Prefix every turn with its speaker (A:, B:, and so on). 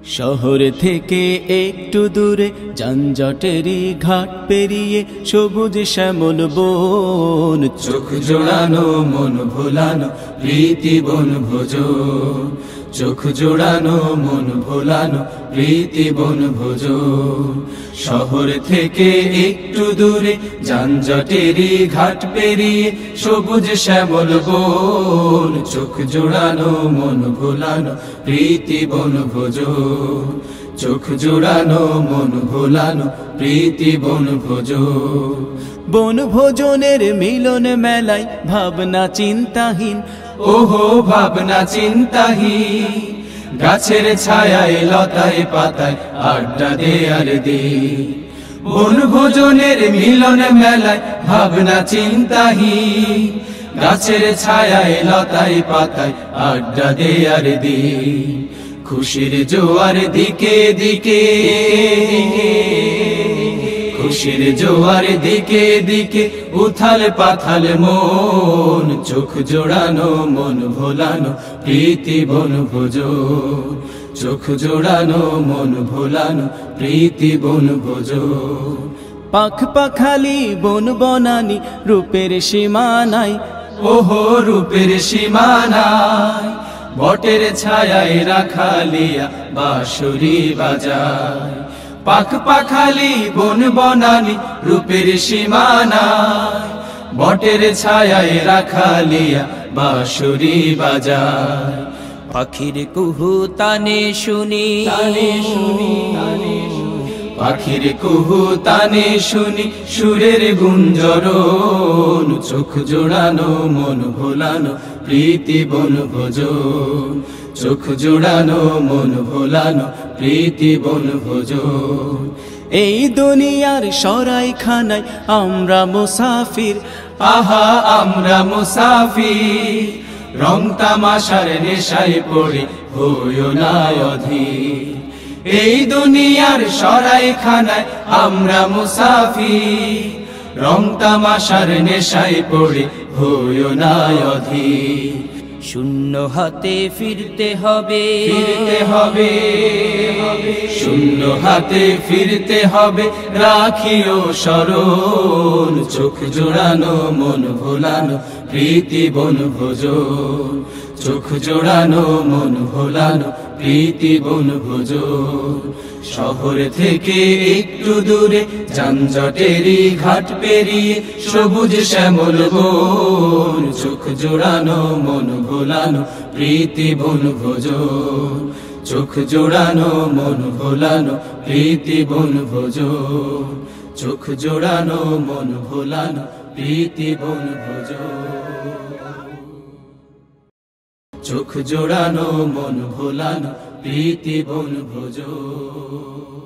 A: শহর থেকে একটু দূরে যানজটেরই ঘাট পেরিয়ে সবুজ শ্যামল বন,
B: চোখ জোড়ানো মন ভোলানো প্রীতি বন ভোজন, চোখ জোড়ানো মন ভোলানো প্রীতি বন ভোজন। শহর থেকে একটু দূরে যানজটেরই ঘাট পেরিয়ে সবুজ শ্যামল বন, চোখ জোড়ানো মন ভোলানো প্রীতি বন ভোজন, চোখ জোড়ানো মন ভোলানো প্রীতি বন ভোজন।
A: বনভোজনের মিলন মেলায় ভাবনা চিন্তাহীন,
B: ওহো ভাবনা চিন্তাহীন, গাছের ছায়ায় লতায় পাতায় আড্ডা দে আর দে। বনভোজনের মিলন মেলায় ভাবনা চিন্তাহীন, গাছের ছায়ায় লতায় পাতায় আড্ডা দে আর দে। খুশির জোয়ার দিকে দিকে, খুশির জোয়ার দিকে দিকে উথাল পাথাল মন, চোখ জোড়ানো মন ভোলানো প্রীতি বন ভোজন, চোখ জোড়ানো মন ভোলানো প্রীতি বন ভোজন।
A: পাখ পাখালি বন বনানি রূপের সীমানায়,
B: ওহো রূপের সীমানায়, বটের ছায়ায় রাখালিয়া বাঁশুরি বাজায়। পাখ পাখালি বন বনানি রূপের সীমানায়, বটের ছায়ায় রাখালিয়া বাঁশুরি বাজায়।
C: পাখির কুহু তানে শুনি,
B: পাখির কুহু তানে শুনি সুরের গুঞ্জরণ, চোখ জোড়ানো মন ভোলানো প্রীতি বন ভোজন, চোখ জোড়ানো মন ভোলানো প্রীতি বন ভোজন।
A: এই দুনিয়ার সরাইখানায় আমরা মুসাফির,
B: আহা আমরা মুসাফির, রং তামাশার নেশায় পড়ে হইও না অধীর। এই দুনিয়ার সরাইখানায় আমরা মুসাফির, রং তামাশার নেশায় পড়ে হইও না অধীর।
C: শূন্য হাতে ফিরতে হবে,
B: ফিরতে হবে, শূন্য হাতে ফিরতে হবে, রাখিও স্মরণ, চোখ জোড়ানো মন ভোলানো প্রীতি বন ভোজন, চোখ জোড়ানো মন ভোলানো প্রীতি বন ভোজন। শহর থেকে একটু দূরে যানজটেরই ঘাট পেরিয়ে সবুজ শ্যামল বন, চোখ জোড়ানো মন ভোলানো প্রীতি বন ভোজন, চোখ জোড়ানো মন ভোলানো প্রীতি বন ভোজন, চোখ জোড়ানো মন ভোলানো প্রীতি বন ভোজন, চোখ জোড়ানো মন ভোলানো প্রীতি বন ভোজন।